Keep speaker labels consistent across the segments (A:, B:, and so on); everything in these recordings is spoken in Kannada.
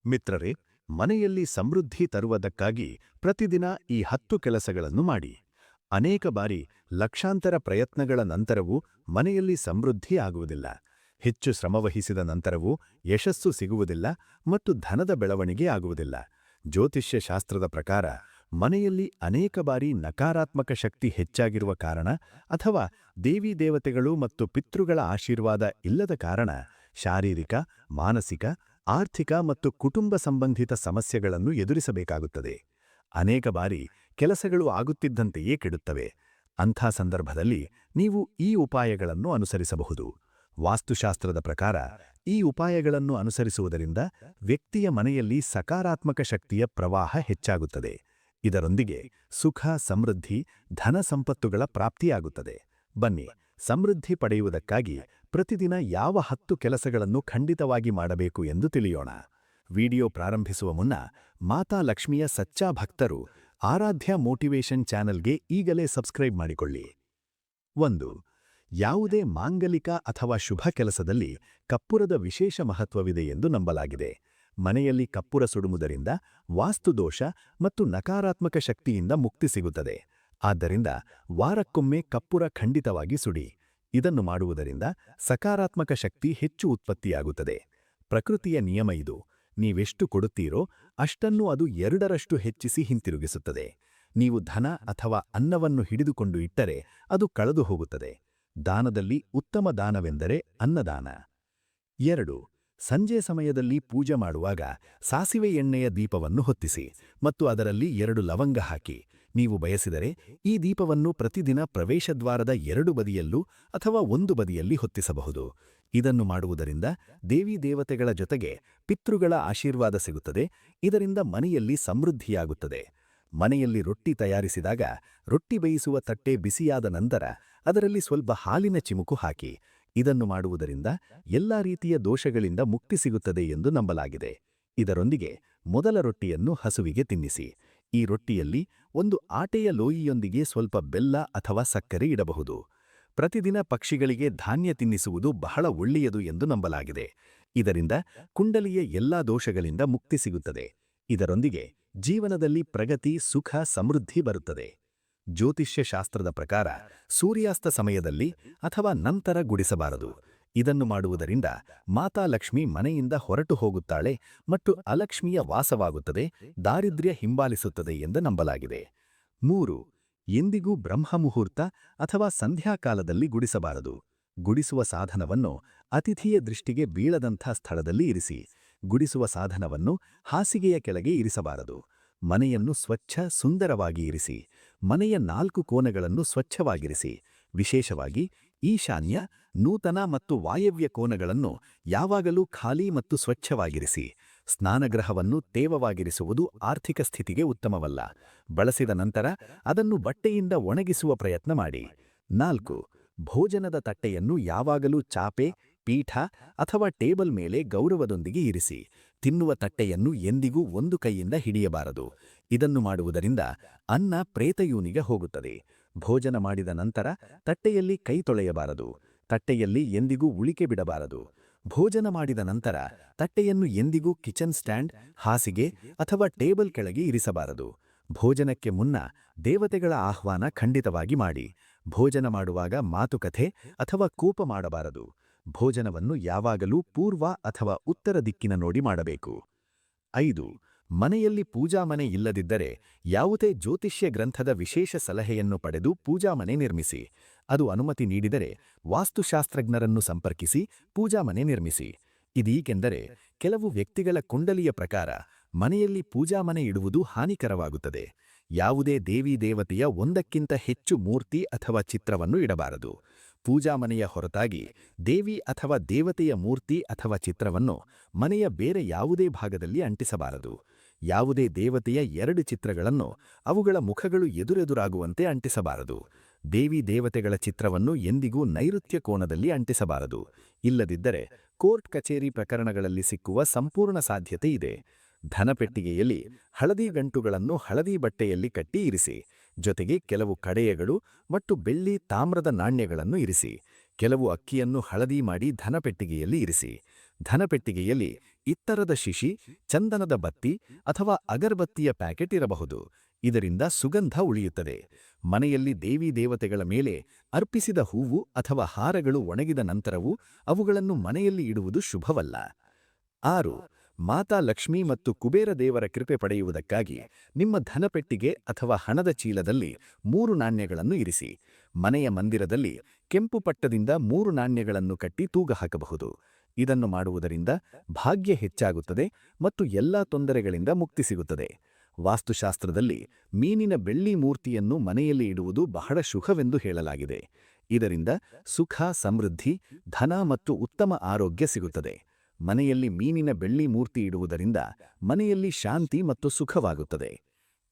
A: ಮಿತ್ರರೇ, ಮನೆಯಲ್ಲಿ ಸಮೃದ್ಧಿ ತರುವುದಕ್ಕಾಗಿ ಪ್ರತಿದಿನ ಈ 10 ಕೆಲಸಗಳನ್ನು ಮಾಡಿ. ಅನೇಕ ಬಾರಿ ಲಕ್ಷಾಂತರ ಪ್ರಯತ್ನಗಳ ನಂತರವೂ ಮನೆಯಲ್ಲಿ ಸಮೃದ್ಧಿ ಆಗುವುದಿಲ್ಲ. ಹೆಚ್ಚು ಶ್ರಮವಹಿಸಿದ ನಂತರವೂ ಯಶಸ್ಸು ಸಿಗುವುದಿಲ್ಲ ಮತ್ತು ಧನದ ಬೆಳವಣಿಗೆ ಆಗುವುದಿಲ್ಲ. ಜ್ಯೋತಿಷ್ಯ ಶಾಸ್ತ್ರದ ಪ್ರಕಾರ ಮನೆಯಲ್ಲಿ ಅನೇಕ ಬಾರಿ ನಕಾರಾತ್ಮಕ ಶಕ್ತಿ ಹೆಚ್ಚಾಗಿರುವ ಕಾರಣ ಅಥವಾ ದೇವಿ ದೇವತೆಗಳು ಮತ್ತು ಪಿತೃಗಳ ಆಶೀರ್ವಾದ ಇಲ್ಲದ ಕಾರಣ ಶಾರೀರಿಕ, ಮಾನಸಿಕ, ಆರ್ಥಿಕ ಮತ್ತು ಕುಟುಂಬ ಸಂಬಂಧಿತ ಸಮಸ್ಯೆಗಳನ್ನು ಎದುರಿಸಬೇಕಾಗುತ್ತದೆ. ಅನೇಕ ಬಾರಿ ಕೆಲಸಗಳು ಆಗುತ್ತಿದ್ದಂತೆಯೇ ಕೆಡುತ್ತವೆ. ಅಂಥ ಸಂದರ್ಭದಲ್ಲಿ ನೀವು ಈ ಉಪಾಯಗಳನ್ನು ಅನುಸರಿಸಬಹುದು. ವಾಸ್ತುಶಾಸ್ತ್ರದ ಪ್ರಕಾರ ಈ ಉಪಾಯಗಳನ್ನು ಅನುಸರಿಸುವುದರಿಂದ ವ್ಯಕ್ತಿಯ ಮನೆಯಲ್ಲಿ ಸಕಾರಾತ್ಮಕ ಶಕ್ತಿಯ ಪ್ರವಾಹ ಹೆಚ್ಚಾಗುತ್ತದೆ. ಇದರೊಂದಿಗೆ ಸುಖ, ಸಮೃದ್ಧಿ, ಧನ ಸಂಪತ್ತುಗಳ ಪ್ರಾಪ್ತಿಯಾಗುತ್ತದೆ. ಬನ್ನಿ, ಸಮೃದ್ಧಿ ಪಡೆಯುವುದಕ್ಕಾಗಿ ಪ್ರತಿದಿನ ಯಾವ 10 ಕೆಲಸಗಳನ್ನು ಖಂಡಿತವಾಗಿ ಮಾಡಬೇಕು ಎಂದು ತಿಳಿಯೋಣ. ವಿಡಿಯೋ ಪ್ರಾರಂಭಿಸುವ ಮುನ್ನ ಮಾತಾ ಲಕ್ಷ್ಮಿಯ ಸಚ್ಚಾ ಭಕ್ತರು ಆರಾಧ್ಯ ಮೋಟಿವೇಶನ್ ಚಾನೆಲ್ಗೆ ಈಗಲೇ ಸಬ್ಸ್ಕ್ರೈಬ್ ಮಾಡಿಕೊಳ್ಳಿ. 1. ಯಾವುದೇ ಮಾಂಗಲಿಕ ಅಥವಾ ಶುಭ ಕೆಲಸದಲ್ಲಿ ಕಪ್ಪುರದ ವಿಶೇಷ ಮಹತ್ವವಿದೆ ಎಂದು ನಂಬಲಾಗಿದೆ. ಮನೆಯಲ್ಲಿ ಕಪ್ಪುರ ಸುಡುವುದರಿಂದ ವಾಸ್ತುದೋಷ ಮತ್ತು ನಕಾರಾತ್ಮಕ ಶಕ್ತಿಯಿಂದ ಮುಕ್ತಿ ಸಿಗುತ್ತದೆ. ಆದ್ದರಿಂದ ವಾರಕ್ಕೊಮ್ಮೆ ಕಪ್ಪುರ ಖಂಡಿತವಾಗಿ ಸುಡಿ. ಇದನ್ನು ಮಾಡುವುದರಿಂದ ಸಕಾರಾತ್ಮಕ ಶಕ್ತಿ ಹೆಚ್ಚು ಉತ್ಪತ್ತಿಯಾಗುತ್ತದೆ. ಪ್ರಕೃತಿಯ ನಿಯಮ ಇದು. ನೀವೆಷ್ಟು ಕೊಡುತ್ತೀರೋ ಅಷ್ಟನ್ನು ಅದು 2ರಷ್ಟು ಹೆಚ್ಚಿಸಿ ಹಿಂತಿರುಗಿಸುತ್ತದೆ. ನೀವು ಧನ ಅಥವಾ ಅನ್ನವನ್ನು ಹಿಡಿದುಕೊಂಡು ಇಟ್ಟರೆ ಅದು ಕಳೆದು ಹೋಗುತ್ತದೆ. ದಾನದಲ್ಲಿ ಉತ್ತಮ ದಾನವೆಂದರೆ ಅನ್ನದಾನ. 2. ಸಂಜೆ ಸಮಯದಲ್ಲಿ ಪೂಜೆ ಮಾಡುವಾಗ ಸಾಸಿವೆ ಎಣ್ಣೆಯ ದೀಪವನ್ನು ಹೊತ್ತಿಸಿ ಮತ್ತು ಅದರಲ್ಲಿ 2 ಲವಂಗ ಹಾಕಿ. ನೀವು ಬಯಸಿದರೆ ಈ ದೀಪವನ್ನು ಪ್ರತಿದಿನ ಪ್ರವೇಶದ್ವಾರದ 2 ಬದಿಯಲ್ಲೂ ಅಥವಾ 1 ಬದಿಯಲ್ಲಿ ಹೊತ್ತಿಸಬಹುದು. ಇದನ್ನು ಮಾಡುವುದರಿಂದ ದೇವಿ ದೇವತೆಗಳ ಜೊತೆಗೆ ಪಿತೃಗಳ ಆಶೀರ್ವಾದ ಸಿಗುತ್ತದೆ. ಇದರಿಂದ ಮನೆಯಲ್ಲಿ ಸಮೃದ್ಧಿಯಾಗುತ್ತದೆ. ಮನೆಯಲ್ಲಿ ರೊಟ್ಟಿ ತಯಾರಿಸಿದಾಗ ರೊಟ್ಟಿ ಬೇಯಿಸುವ ತಟ್ಟೆ ಬಿಸಿಯಾದ ನಂತರ ಅದರಲ್ಲಿ ಸ್ವಲ್ಪ ಹಾಲಿನ ಚಿಮುಕು ಹಾಕಿ. ಇದನ್ನು ಮಾಡುವುದರಿಂದ ಎಲ್ಲಾ ರೀತಿಯ ದೋಷಗಳಿಂದ ಮುಕ್ತಿ ಸಿಗುತ್ತದೆ ಎಂದು ನಂಬಲಾಗಿದೆ. ಇದರೊಂದಿಗೆ ಮೊದಲ ರೊಟ್ಟಿಯನ್ನು ಹಸುವಿಗೆ ತಿನ್ನಿಸಿ. ಈ ರೊಟ್ಟಿಯಲ್ಲಿ ಒಂದು ಆಟೆಯ ಲೋಯಿಯೊಂದಿಗೆ ಸ್ವಲ್ಪ ಬೆಲ್ಲ ಅಥವಾ ಸಕ್ಕರೆ ಇಡಬಹುದು. ಪ್ರತಿದಿನ ಪಕ್ಷಿಗಳಿಗೆ ಧಾನ್ಯ ತಿನ್ನಿಸುವುದು ಬಹಳ ಒಳ್ಳೆಯದು ಎಂದು ನಂಬಲಾಗಿದೆ. ಇದರಿಂದ ಕುಂಡಲಿಯ ಎಲ್ಲಾ ದೋಷಗಳಿಂದ ಮುಕ್ತಿ ಸಿಗುತ್ತದೆ. ಇದರೊಂದಿಗೆ ಜೀವನದಲ್ಲಿ ಪ್ರಗತಿ, ಸುಖ, ಸಮೃದ್ಧಿ ಬರುತ್ತದೆ. ಜ್ಯೋತಿಷ್ಯ ಶಾಸ್ತ್ರದ ಪ್ರಕಾರ ಸೂರ್ಯಾಸ್ತ ಸಮಯದಲ್ಲಿ ಅಥವಾ ನಂತರ ಗುಡಿಸಬಾರದು. ಇದನ್ನು ಮಾಡುವುದರಿಂದ ಮಾತಾ ಲಕ್ಷ್ಮಿ ಮನೆಯಿಂದ ಹೊರಟು ಹೋಗುತ್ತಾಳೆ ಮತ್ತು ಅಲಕ್ಷ್ಮಿಯ ವಾಸವಾಗುತ್ತದೆ, ದಾರಿದ್ರ್ಯ ಹಿಂಬಾಲಿಸುತ್ತದೆ ಎಂದು ನಂಬಲಾಗಿದೆ. 3. ಎಂದಿಗೂ ಬ್ರಹ್ಮಮುಹೂರ್ತ ಅಥವಾ ಸಂಧ್ಯಾಕಾಲದಲ್ಲಿ ಗುಡಿಸಬಾರದು. ಗುಡಿಸುವ ಸಾಧನವನ್ನು ಅತಿಥಿಯ ದೃಷ್ಟಿಗೆ ಬೀಳದಂಥ ಸ್ಥಳದಲ್ಲಿ ಇರಿಸಿ. ಗುಡಿಸುವ ಸಾಧನವನ್ನು ಹಾಸಿಗೆಯ ಕೆಳಗೆ ಇರಿಸಬಾರದು. ಮನೆಯನ್ನು ಸ್ವಚ್ಛ, ಸುಂದರವಾಗಿ ಇರಿಸಿ. ಮನೆಯ 4 ಕೋನಗಳನ್ನು ಸ್ವಚ್ಛವಾಗಿರಿಸಿ. ವಿಶೇಷವಾಗಿ ಈಶಾನ್ಯ, ನೂತನ ಮತ್ತು ವಾಯವ್ಯ ಕೋನಗಳನ್ನು ಯಾವಾಗಲೂ ಖಾಲಿ ಮತ್ತು ಸ್ವಚ್ಛವಾಗಿರಿಸಿ. ಸ್ನಾನಗೃಹವನ್ನು ತೇವವಾಗಿರಿಸುವುದು ಆರ್ಥಿಕ ಸ್ಥಿತಿಗೆ ಉತ್ತಮವಲ್ಲ. ಬಳಸಿದ ನಂತರ ಅದನ್ನು ಬಟ್ಟೆಯಿಂದ ಒಣಗಿಸುವ ಪ್ರಯತ್ನ ಮಾಡಿ. 4. ಭೋಜನದ ತಟ್ಟೆಯನ್ನು ಯಾವಾಗಲೂ ಚಾಪೆ, ಪೀಠ ಅಥವಾ ಟೇಬಲ್ ಮೇಲೆ ಗೌರವದೊಂದಿಗೆ ಇರಿಸಿ. ತಿನ್ನುವ ತಟ್ಟೆಯನ್ನು ಎಂದಿಗೂ ಒಂದು ಕೈಯಿಂದ ಹಿಡಿಯಬಾರದು. ಇದನ್ನು ಮಾಡುವುದರಿಂದ ಅನ್ನ ಪ್ರೇತಯೂನಿಗೆ ಹೋಗುತ್ತದೆ. ಭೋಜನ ಮಾಡಿದ ನಂತರ ತಟ್ಟೆಯಲ್ಲಿ ಕೈ ತೊಳೆಯಬಾರದು. ತಟ್ಟೆಯಲ್ಲಿ ಎಂದಿಗೂ ಉಳಿಕೆ ಬಿಡಬಾರದು. ಭೋಜನ ಮಾಡಿದ ನಂತರ ತಟ್ಟೆಯನ್ನು ಎಂದಿಗೂ ಕಿಚನ್ ಸ್ಟ್ಯಾಂಡ್, ಹಾಸಿಗೆ ಅಥವಾ ಟೇಬಲ್ ಕೆಳಗೆ ಇರಿಸಬಾರದು. ಭೋಜನಕ್ಕೆ ಮುನ್ನ ದೇವತೆಗಳ ಆಹ್ವಾನ ಖಂಡಿತವಾಗಿ ಮಾಡಿ. ಭೋಜನ ಮಾಡುವಾಗ ಮಾತುಕತೆ ಅಥವಾ ಕೋಪ ಮಾಡಬಾರದು. ಭೋಜನವನ್ನು ಯಾವಾಗಲೂ ಪೂರ್ವ ಅಥವಾ ಉತ್ತರ ದಿಕ್ಕಿನ ನೋಡಿ ಮಾಡಬೇಕು. 5. ಮನೆಯಲ್ಲಿ ಪೂಜಾಮನೆ ಇಲ್ಲದಿದ್ದರೆ ಯಾವುದೇ ಜ್ಯೋತಿಷ್ಯ ಗ್ರಂಥದ ವಿಶೇಷ ಸಲಹೆಯನ್ನು ಪಡೆದು ಪೂಜಾಮನೆ ನಿರ್ಮಿಸಿ. ಅದು ಅನುಮತಿ ನೀಡಿದರೆ ವಾಸ್ತುಶಾಸ್ತ್ರಜ್ಞರನ್ನು ಸಂಪರ್ಕಿಸಿ ಪೂಜಾಮನೆ ನಿರ್ಮಿಸಿ. ಇದೀಕೆಂದರೆ ಕೆಲವು ವ್ಯಕ್ತಿಗಳ ಕುಂಡಲಿಯ ಪ್ರಕಾರ ಮನೆಯಲ್ಲಿ ಪೂಜಾಮನೆ ಇಡುವುದು ಹಾನಿಕರವಾಗುತ್ತದೆ. ಯಾವುದೇ ದೇವಿ ದೇವತೆಯ ಒಂದಕ್ಕಿಂತ ಹೆಚ್ಚು ಮೂರ್ತಿ ಅಥವಾ ಚಿತ್ರವನ್ನು ಇಡಬಾರದು. ಪೂಜಾಮನೆಯ ಹೊರತಾಗಿ ದೇವಿ ಅಥವಾ ದೇವತೆಯ ಮೂರ್ತಿ ಅಥವಾ ಚಿತ್ರವನ್ನು ಮನೆಯ ಬೇರೆ ಯಾವುದೇ ಭಾಗದಲ್ಲಿ ಅಂಟಿಸಬಾರದು. ಯಾವುದೇ ದೇವತೆಯ 2 ಚಿತ್ರಗಳನ್ನು ಅವುಗಳ ಮುಖಗಳು ಎದುರೆದುರಾಗುವಂತೆ ಅಂಟಿಸಬಾರದು. ದೇವಿ ದೇವತೆಗಳ ಚಿತ್ರವನ್ನು ಎಂದಿಗೂ ನೈಋತ್ಯ ಕೋನದಲ್ಲಿ ಅಂಟಿಸಬಾರದು. ಇಲ್ಲದಿದ್ದರೆ ಕೋರ್ಟ್ ಕಚೇರಿ ಪ್ರಕರಣಗಳಲ್ಲಿ ಸಿಕ್ಕುವ ಸಂಪೂರ್ಣ ಸಾಧ್ಯತೆ ಇದೆ. ಧನಪೆಟ್ಟಿಗೆಯಲ್ಲಿ ಹಳದಿ ಗಂಟುಗಳನ್ನು ಹಳದಿ ಬಟ್ಟೆಯಲ್ಲಿ ಕಟ್ಟಿ ಇರಿಸಿ. ಜೊತೆಗೆ ಕೆಲವು ಕಡೆಯಗಳು ಮತ್ತು ಬೆಳ್ಳಿ, ತಾಮ್ರದ ನಾಣ್ಯಗಳನ್ನು ಇರಿಸಿ. ಕೆಲವು ಅಕ್ಕಿಯನ್ನು ಹಳದಿ ಮಾಡಿ ಧನಪೆಟ್ಟಿಗೆಯಲ್ಲಿ ಇರಿಸಿ. ಧನಪೆಟ್ಟಿಗೆಯಲ್ಲಿ ಇತ್ತರದ ಶಿಶಿ, ಚಂದನದ ಬತ್ತಿ ಅಥವಾ ಅಗರಬತ್ತಿಯ ಪ್ಯಾಕೆಟ್ ಇರಬಹುದು. ಇದರಿಂದ ಸುಗಂಧ ಉಳಿಯುತ್ತದೆ. ಮನೆಯಲ್ಲಿ ದೇವಿ ದೇವತೆಗಳ ಮೇಲೆ ಅರ್ಪಿಸಿದ ಹೂವು ಅಥವಾ ಹಾರಗಳು ಒಣಗಿದ ನಂತರವೂ ಅವುಗಳನ್ನು ಮನೆಯಲ್ಲಿ ಇಡುವುದು ಶುಭವಲ್ಲ. 6. ಮಾತಾ ಲಕ್ಷ್ಮೀ ಮತ್ತು ಕುಬೇರ ದೇವರ ಕೃಪೆ ಪಡೆಯುವುದಕ್ಕಾಗಿ ನಿಮ್ಮ ಧನಪೆಟ್ಟಿಗೆ ಅಥವಾ ಹಣದ ಚೀಲದಲ್ಲಿ 3 ನಾಣ್ಯಗಳನ್ನು ಇರಿಸಿ. ಮನೆಯ ಮಂದಿರದಲ್ಲಿ ಕೆಂಪು ಪಟ್ಟದಿಂದ 3 ನಾಣ್ಯಗಳನ್ನು ಕಟ್ಟಿ ತೂಗ ಹಾಕಬಹುದು. ಇದನ್ನು ಮಾಡುವುದರಿಂದ ಭಾಗ್ಯ ಹೆಚ್ಚಾಗುತ್ತದೆ ಮತ್ತು ಎಲ್ಲಾ ತೊಂದರೆಗಳಿಂದ ಮುಕ್ತಿ ಸಿಗುತ್ತದೆ. ವಾಸ್ತುಶಾಸ್ತ್ರದಲ್ಲಿ ಮೀನಿನ ಬೆಳ್ಳಿ ಮೂರ್ತಿಯನ್ನು ಮನೆಯಲ್ಲಿ ಇಡುವುದು ಬಹಳ ಶುಭವೆಂದು ಹೇಳಲಾಗಿದೆ. ಇದರಿಂದ ಸುಖ, ಸಮೃದ್ಧಿ, ಧನ ಮತ್ತು ಉತ್ತಮ ಆರೋಗ್ಯ ಸಿಗುತ್ತದೆ. ಮನೆಯಲ್ಲಿ ಮೀನಿನ ಬೆಳ್ಳಿ ಮೂರ್ತಿ ಇಡುವುದರಿಂದ ಮನೆಯಲ್ಲಿ ಶಾಂತಿ ಮತ್ತು ಸುಖವಾಗುತ್ತದೆ.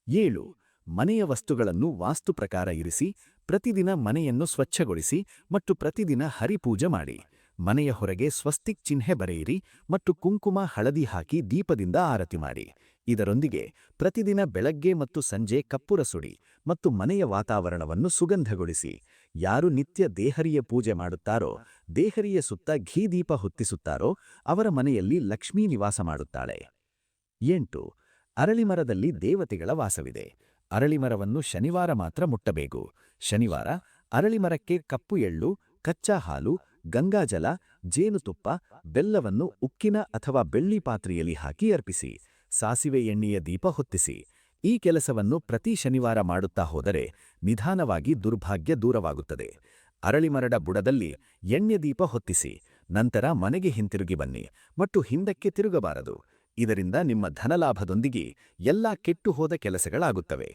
A: 7. ಮನೆಯ ವಸ್ತುಗಳನ್ನು ವಾಸ್ತು ಪ್ರಕಾರ ಇರಿಸಿ. ಪ್ರತಿದಿನ ಮನೆಯನ್ನು ಸ್ವಚ್ಛಗೊಳಿಸಿ ಮತ್ತು ಪ್ರತಿದಿನ ಹರಿಪೂಜೆ ಮಾಡಿ. ಮನೆಯ ಹೊರಗೆ ಸ್ವಸ್ತಿಕ್ ಚಿಹ್ನೆ ಬರೆಯಿರಿ ಮತ್ತು ಕುಂಕುಮ, ಹಳದಿ ಹಾಕಿ ದೀಪದಿಂದ ಆರತಿ ಮಾಡಿ. ಇದರೊಂದಿಗೆ ಪ್ರತಿದಿನ ಬೆಳಗ್ಗೆ ಮತ್ತು ಸಂಜೆ ಕಪ್ಪುರ ಸುಡಿ ಮತ್ತು ಮನೆಯ ವಾತಾವರಣವನ್ನು ಸುಗಂಧಗೊಳಿಸಿ. ಯಾರು ನಿತ್ಯ ದೇಹರಿಯ ಪೂಜೆ ಮಾಡುತ್ತಾರೋ, ದೇಹರಿಯ ಸುತ್ತ ಘೀ ದೀಪ ಹೊತ್ತಿಸುತ್ತಾರೋ ಅವರ ಮನೆಯಲ್ಲಿ ಲಕ್ಷ್ಮೀ ನಿವಾಸ ಮಾಡುತ್ತಾಳೆ. 8. ಅರಳಿಮರದಲ್ಲಿ ದೇವತೆಗಳ ವಾಸವಿದೆ. ಅರಳಿಮರವನ್ನು ಶನಿವಾರ ಮಾತ್ರ ಮುಟ್ಟಬೇಕು. ಶನಿವಾರ ಅರಳಿಮರಕ್ಕೆ ಕಪ್ಪು ಎಳ್ಳು, ಕಚ್ಚಾ ಹಾಲು, ಗಂಗಾಜಲ, ಜೇನುತುಪ್ಪ, ಬೆಲ್ಲವನ್ನು ಉಕ್ಕಿನ ಅಥವಾ ಬೆಳ್ಳಿ ಪಾತ್ರೆಯಲ್ಲಿ ಹಾಕಿ ಅರ್ಪಿಸಿ. ಸಾಸಿವೆ ಎಣ್ಣೆಯ ದೀಪ ಹೊತ್ತಿಸಿ. ಈ ಕೆಲಸವನ್ನು ಪ್ರತಿ ಶನಿವಾರ ಮಾಡುತ್ತಾ ಹೋದರೆ ನಿಧಾನವಾಗಿ ದುರ್ಭಾಗ್ಯ ದೂರವಾಗುತ್ತದೆ. ಅರಳಿಮರದ ಬುಡದಲ್ಲಿ ಎಣ್ಣೆ ದೀಪ ಹೊತ್ತಿಸಿ. ನಂತರ ಮನೆಗೆ ಹಿಂತಿರುಗಿ ಬನ್ನಿ ಮತ್ತು ಹಿಂದಕ್ಕೆ ತಿರುಗಬಾರದು. ಇದರಿಂದ ನಿಮ್ಮ ಧನಲಾಭದೊಂದಿಗೆ ಎಲ್ಲಾ ಕೆಟ್ಟು ಹೋದ ಕೆಲಸಗಳಾಗುತ್ತವೆ.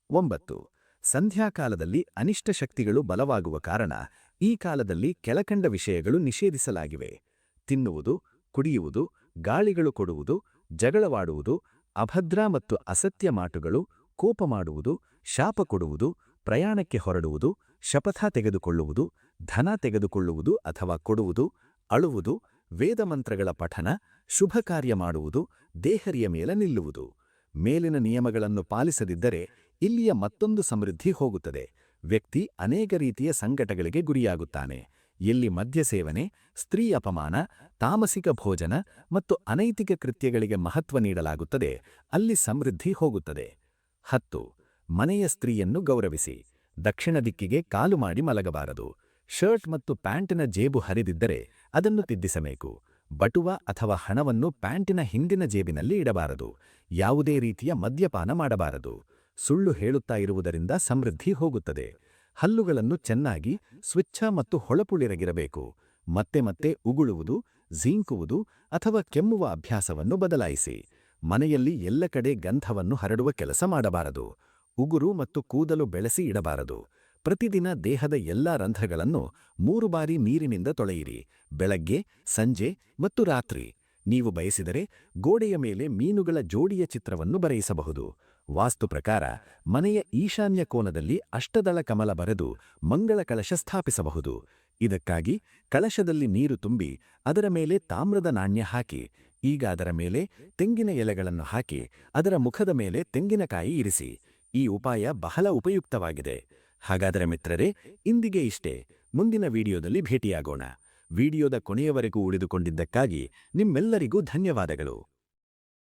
A: 9. ಸಂಧ್ಯಾಕಾಲದಲ್ಲಿ ಅನಿಷ್ಟ ಶಕ್ತಿಗಳು ಬಲವಾಗುವ ಕಾರಣ ಈ ಕಾಲದಲ್ಲಿ ಕೆಳಕಂಡ ವಿಷಯಗಳು ನಿಷೇಧಿಸಲಾಗಿವೆ. ತಿನ್ನುವುದು, ಕುಡಿಯುವುದು, ಗಾಳಿಗಳು ಕೊಡುವುದು, ಜಗಳವಾಡುವುದು, ಅಭದ್ರ ಮತ್ತು ಅಸತ್ಯ ಮಾತುಗಳು, ಕೋಪ ಮಾಡುವುದು, ಶಾಪ ಕೊಡುವುದು, ಪ್ರಯಾಣಕ್ಕೆ ಹೊರಡುವುದು, ಶಪಥ ತೆಗೆದುಕೊಳ್ಳುವುದು, ಧನ ತೆಗೆದುಕೊಳ್ಳುವುದು ಅಥವಾ ಕೊಡುವುದು, ಅಳುವುದು, ವೇದಮಂತ್ರಗಳ ಪಠನ, ಶುಭ ಕಾರ್ಯ ಮಾಡುವುದು, ದೇಹರಿಯ ಮೇಲೆ ನಿಲ್ಲುವುದು. ಮೇಲಿನ ನಿಯಮಗಳನ್ನು ಪಾಲಿಸದಿದ್ದರೆ ಇಲ್ಲಿಯ ಮತ್ತೊಂದು ಸಮೃದ್ಧಿ ಹೋಗುತ್ತದೆ. ವ್ಯಕ್ತಿ ಅನೇಕ ರೀತಿಯ ಸಂಕಟಗಳಿಗೆ ಗುರಿಯಾಗುತ್ತಾನೆ. ಎಲ್ಲಿ ಮದ್ಯ ಸೇವನೆ, ಸ್ತ್ರೀ ಅಪಮಾನ, ತಾಮಸಿಕ ಭೋಜನ ಮತ್ತು ಅನೈತಿಕ ಕೃತ್ಯಗಳಿಗೆ ಮಹತ್ವ ನೀಡಲಾಗುತ್ತದೆ, ಅಲ್ಲಿ ಸಮೃದ್ಧಿ ಹೋಗುತ್ತದೆ. 10. ಮನೆಯ ಸ್ತ್ರೀಯನ್ನು ಗೌರವಿಸಿ. ದಕ್ಷಿಣ ದಿಕ್ಕಿಗೆ ಕಾಲು ಮಾಡಿ ಮಲಗಬಾರದು. ಶರ್ಟ್ ಮತ್ತು ಪ್ಯಾಂಟಿನ ಜೇಬು ಹರಿದಿದ್ದರೆ ಅದನ್ನು ತಿದ್ದಿಸಬೇಕು. ಬಟುವ ಅಥವಾ ಹಣವನ್ನು ಪ್ಯಾಂಟಿನ ಹಿಂದಿನ ಜೇಬಿನಲ್ಲಿ ಇಡಬಾರದು. ಯಾವುದೇ ರೀತಿಯ ಮದ್ಯಪಾನ ಮಾಡಬಾರದು. ಸುಳ್ಳು ಹೇಳುತ್ತಾ ಇರುವುದರಿಂದ ಸಮೃದ್ಧಿ ಹೋಗುತ್ತದೆ. ಹಲ್ಲುಗಳನ್ನು ಚೆನ್ನಾಗಿ ಸ್ವಚ್ಛ ಮತ್ತು ಹೊಳಪುಳಿರಗಿರಬೇಕು. ಮತ್ತೆ ಮತ್ತೆ ಉಗುಳುವುದು, ಝೀಂಕುವುದು ಅಥವಾ ಕೆಮ್ಮುವ ಅಭ್ಯಾಸವನ್ನು ಬದಲಾಯಿಸಿ. ಮನೆಯಲ್ಲಿ ಎಲ್ಲ ಕಡೆ ಗಂಧವನ್ನು ಹರಡುವ ಕೆಲಸ ಮಾಡಬಾರದು. ಉಗುರು ಮತ್ತು ಕೂದಲು ಬೆಳೆಸಿ ಇಡಬಾರದು. ಪ್ರತಿದಿನ ದೇಹದ ಎಲ್ಲಾ ರಂಧ್ರಗಳನ್ನು 3 ಬಾರಿ ನೀರಿನಿಂದ ತೊಳೆಯಿರಿ. ಬೆಳಗ್ಗೆ, ಸಂಜೆ ಮತ್ತು ರಾತ್ರಿ. ನೀವು ಬಯಸಿದರೆ ಗೋಡೆಯ ಮೇಲೆ ಮೀನುಗಳ ಜೋಡಿಯ ಚಿತ್ರವನ್ನು ಬರೆಯಿಸಬಹುದು. ವಾಸ್ತು ಪ್ರಕಾರ ಮನೆಯ ಈಶಾನ್ಯ ಕೋನದಲ್ಲಿ ಅಷ್ಟದಳ ಕಮಲ ಬರೆದು ಮಂಗಳ ಕಳಶ ಸ್ಥಾಪಿಸಬಹುದು. ಇದಕ್ಕಾಗಿ ಕಳಶದಲ್ಲಿ ನೀರು ತುಂಬಿ ಅದರ ಮೇಲೆ ತಾಮ್ರದ ನಾಣ್ಯ ಹಾಕಿ, ಈಗ ಅದರ ಮೇಲೆ ತೆಂಗಿನ ಎಲೆಗಳನ್ನು ಹಾಕಿ ಅದರ ಮುಖದ ಮೇಲೆ ತೆಂಗಿನಕಾಯಿ ಇರಿಸಿ. ಈ ಉಪಾಯ ಬಹಳ ಉಪಯುಕ್ತವಾಗಿದೆ. ಹಾಗಾದರೆ ಮಿತ್ರರೇ, ಇಂದಿಗೆ ಇಷ್ಟೇ. ಮುಂದಿನ ವಿಡಿಯೋದಲ್ಲಿ ಭೇಟಿಯಾಗೋಣ. ವಿಡಿಯೋದ ಕೊನೆಯವರೆಗೂ ಉಳಿದುಕೊಂಡಿದ್ದಕ್ಕಾಗಿ ನಿಮ್ಮೆಲ್ಲರಿಗೂ ಧನ್ಯವಾದಗಳು.